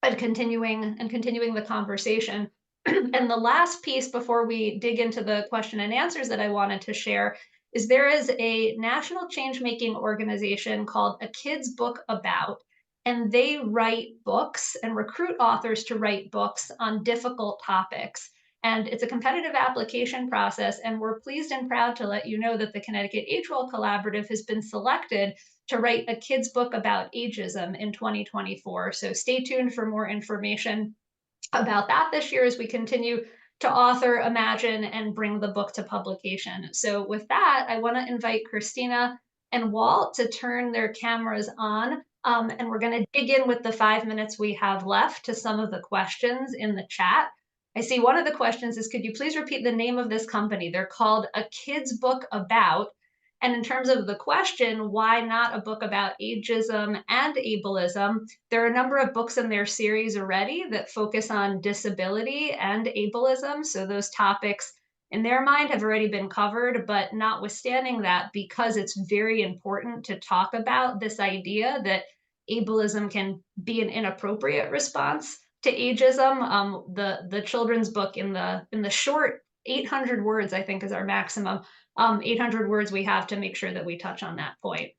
and continuing the conversation. And the last piece before we dig into the question and answers that I wanted to share is there is a national change-making organization called A Kid's Book About, and they write books and recruit authors to write books on difficult topics. And it's a competitive application process, and we're pleased and proud to let you know that the Connecticut Age Well Collaborative has been selected to write a kid's book about ageism in 2024. So stay tuned for more information about that this year as we continue to author, imagine, and bring the book to publication. So with that, I want to invite Christina and Walt to turn their cameras on, and we're going to dig in with the 5 minutes we have left to some of the questions in the chat. I see one of the questions is, could you please repeat the name of this company? They're called A Kid's Book About. And in terms of the question, why not a book about ageism and ableism? There are a number of books in their series already that focus on disability and ableism. So those topics in their mind have already been covered, but notwithstanding that, because it's very important to talk about this idea that ableism can be an inappropriate response to ageism. The children's book in the short 800 words, I think, is our maximum 800 words we have to make sure that we touch on that point.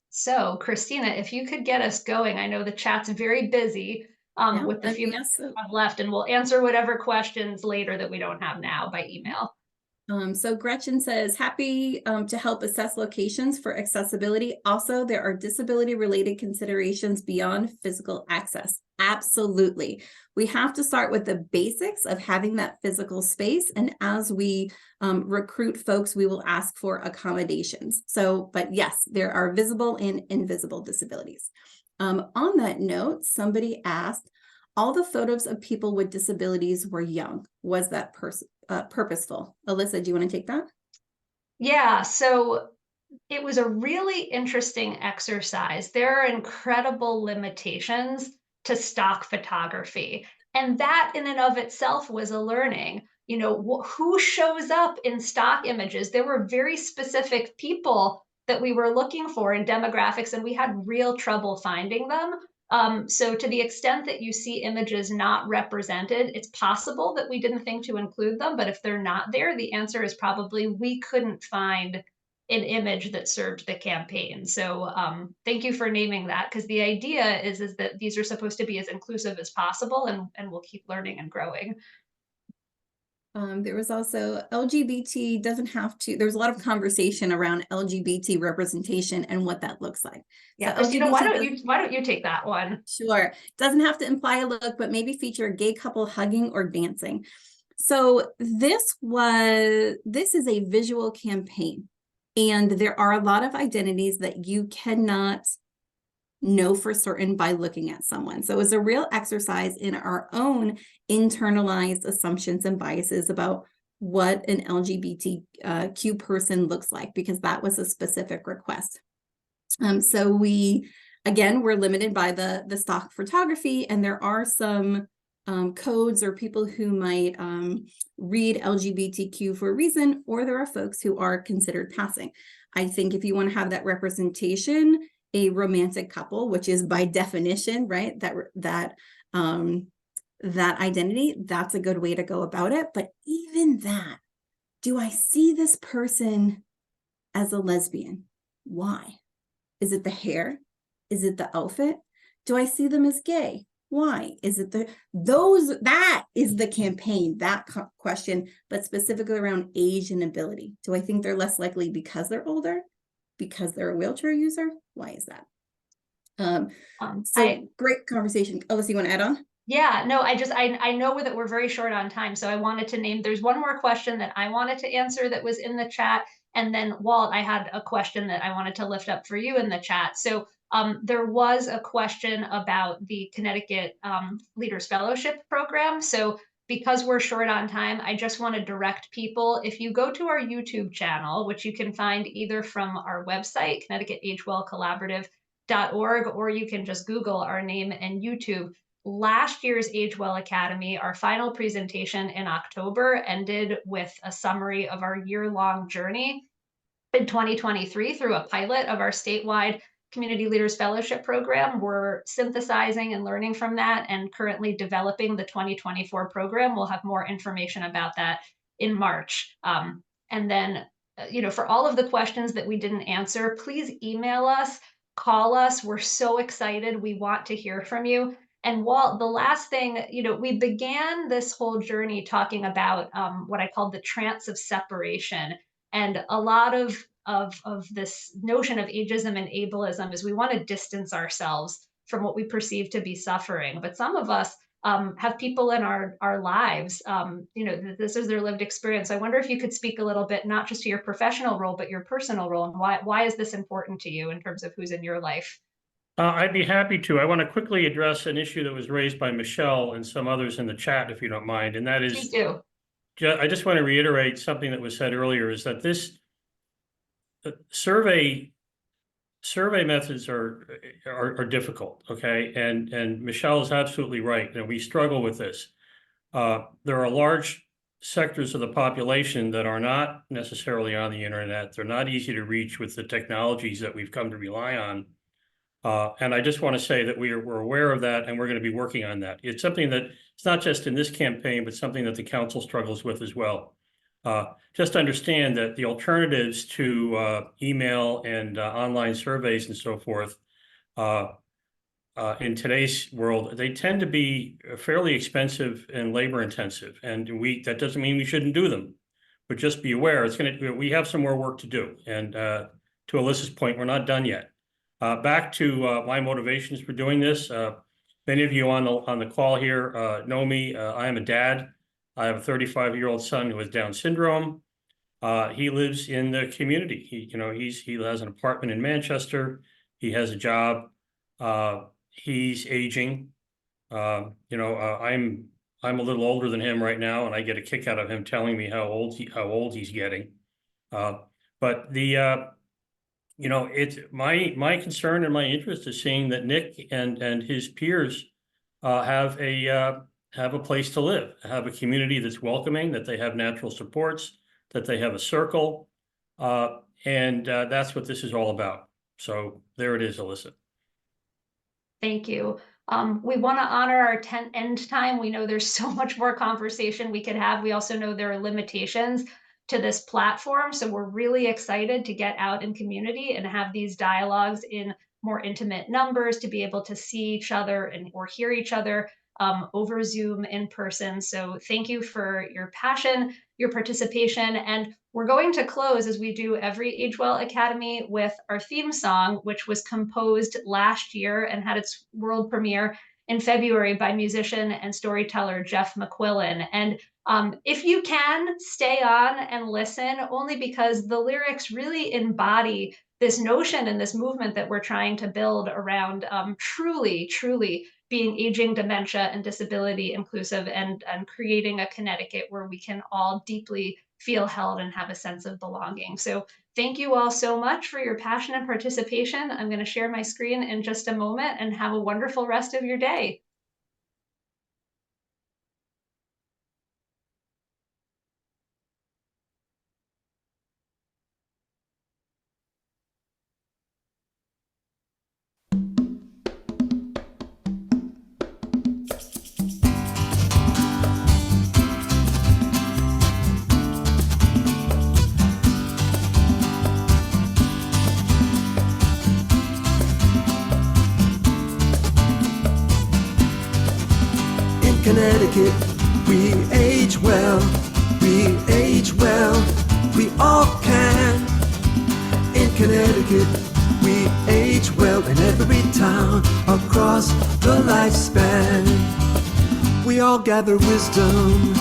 So, Christina, if you could get us going, I know the chat's very busy with the few minutes we have left, and we'll answer whatever questions later that we don't have now by email. So Gretchen says, happy to help assess locations for accessibility. Also, there are disability-related considerations beyond physical access. Absolutely. We have to start with the basics of having that physical space. And as we recruit folks, we will ask for accommodations. So, but yes, there are visible and invisible disabilities. On that note, somebody asked, all the photos of people with disabilities were young. Was that purposeful? Alyssa, do you want to take that? Yeah, so it was a really interesting exercise. There are incredible limitations to stock photography. And that in and of itself was a learning. You know, who shows up in stock images? There were very specific people that we were looking for in demographics, and we had real trouble finding them. So to the extent that you see images not represented, it's possible that we didn't think to include them, but if they're not there, the answer is probably we couldn't find an image that served the campaign. So thank you for naming that, because the idea is that these are supposed to be as inclusive as possible, and we'll keep learning and growing. There was also LGBT doesn't have to, there's a lot of conversation around LGBT representation and what that looks like. Yeah, so Christina, LGBT why don't you take that one? Sure. Doesn't have to imply a look, but maybe feature a gay couple hugging or dancing. So this is a visual campaign, and there are a lot of identities that you cannot know for certain by looking at someone. So it was a real exercise in our own internalized assumptions and biases about what an LGBTQ person looks like, because that was a specific request. So we're limited by the stock photography, and there are some codes or people who might read LGBTQ for a reason, or there are folks who are considered passing. I think if you want to have that representation, a romantic couple, which is by definition, right, that identity, that's a good way to go about it. But even that, do I see this person as a lesbian? Why? Is it the hair? Is it the outfit? Do I see them as gay? Why? Is it that is the campaign, that question, but specifically around age and ability. Do I think they're less likely because they're older? Because they're a wheelchair user? Why is that? Great conversation. Alyssa, you want to add on? Yeah, no, I know that we're very short on time, so I wanted to name, there's one more question that I wanted to answer that was in the chat. And then Walt, I had a question that I wanted to lift up for you in the chat. So there was a question about the Connecticut Leaders Fellowship Program. So because we're short on time, I just want to direct people, if you go to our YouTube channel, which you can find either from our website, ConnecticutAgeWellCollaborative.org, or you can just Google our name and YouTube. Last year's Age Well Academy, our final presentation in October, ended with a summary of our year-long journey in 2023 through a pilot of our statewide Community Leaders Fellowship Program. We're synthesizing and learning from that and currently developing the 2024 program. We'll have more information about that in March. And then, for all of the questions that we didn't answer, please email us, call us. We're so excited. We want to hear from you. And Walt, the last thing, we began this whole journey talking about what I called the trance of separation. And a lot of this notion of ageism and ableism is we want to distance ourselves from what we perceive to be suffering. But some of us have people in our lives, this is their lived experience. I wonder if you could speak a little bit, not just to your professional role, but your personal role, and why is this important to you in terms of who's in your life? I'd be happy to. I want to quickly address an issue that was raised by Michelle and some others in the chat, if you don't mind, and that is, please do. I just want to reiterate something that was said earlier, is that this survey methods are difficult, okay? And Michelle is absolutely right. We struggle with this. There are large sectors of the population that are not necessarily on the internet. They're not easy to reach with the technologies that we've come to rely on. And I just want to say that we're aware of that, and we're going to be working on that. It's something that it's not just in this campaign, but something that the council struggles with as well. Just understand that the alternatives to email and online surveys and so forth in today's world, they tend to be fairly expensive and labor intensive, and that doesn't mean we shouldn't do them, but just be aware we have some more work to do. And to Alyssa's point, we're not done yet. Back to my motivations for doing this. Many of you on the call here know me. I am a dad. I have a 35-year-old son who has Down syndrome. He lives in the community. He has an apartment in Manchester. He has a job. He's aging. I'm a little older than him right now, and I get a kick out of him telling me how old he's getting. But it's my concern and my interest is seeing that Nick and his peers have a place to live, have a community that's welcoming, that they have natural supports, that they have a circle, and that's what this is all about. So there it is, Alyssa. Thank you. We want to honor our end time. We know there's so much more conversation we could have. We also know there are limitations to this platform. So we're really excited to get out in community and have these dialogues in more intimate numbers, to be able to see each other or hear each other over Zoom in person. So thank you for your passion, your participation, and we're going to close, as we do every AgeWell Academy, with our theme song, which was composed last year and had its world premiere in February by musician and storyteller Jeff McQuillan. And if you can, stay on and listen, only because the lyrics really embody this notion and this movement that we're trying to build around truly being aging, dementia, and disability inclusive, and creating a Connecticut where we can all deeply feel held and have a sense of belonging. So thank you all so much for your passion and participation. I'm going to share my screen in just a moment, and have a wonderful rest of your day. Connecticut, we age well, we age well, we all can. In Connecticut, we age well in every town across the lifespan. We all gather wisdom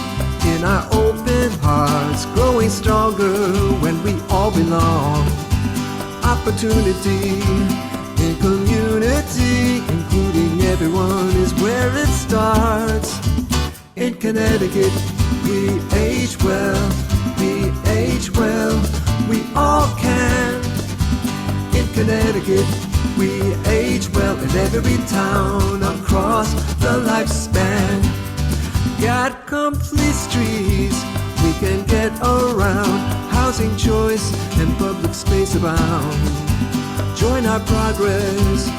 in our open hearts, growing stronger when we all belong. Opportunity in community, including everyone, is where it starts. In Connecticut, we age well, we age well, we all can. In Connecticut, we age well in every town across the lifespan. Got complete streets we can get around, housing choice and public space abound. Join our progress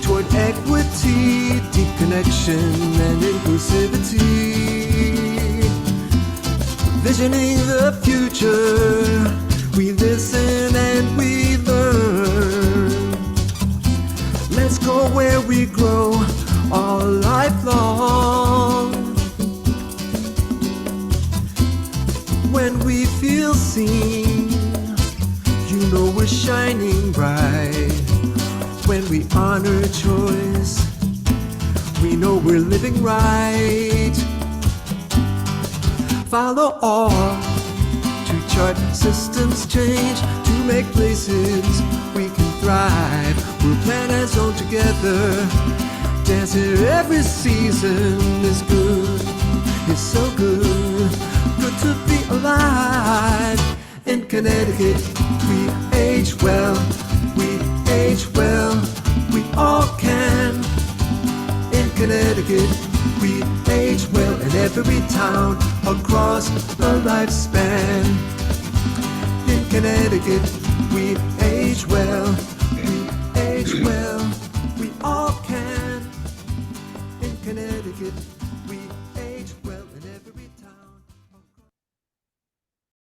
toward equity, deep connection and inclusivity. Visioning the future, we listen and we learn. Let's go where we grow all life long. When we feel seen, you know we're shining bright. When we honor choice, we know we're living right. Follow all to chart systems change, to make places we can thrive. We'll plan our zone together, dance here every season is good. It's so good, good to be alive. In Connecticut, we age well, we age well, we all can. In Connecticut, we age well in every town across the lifespan. In Connecticut, we age well.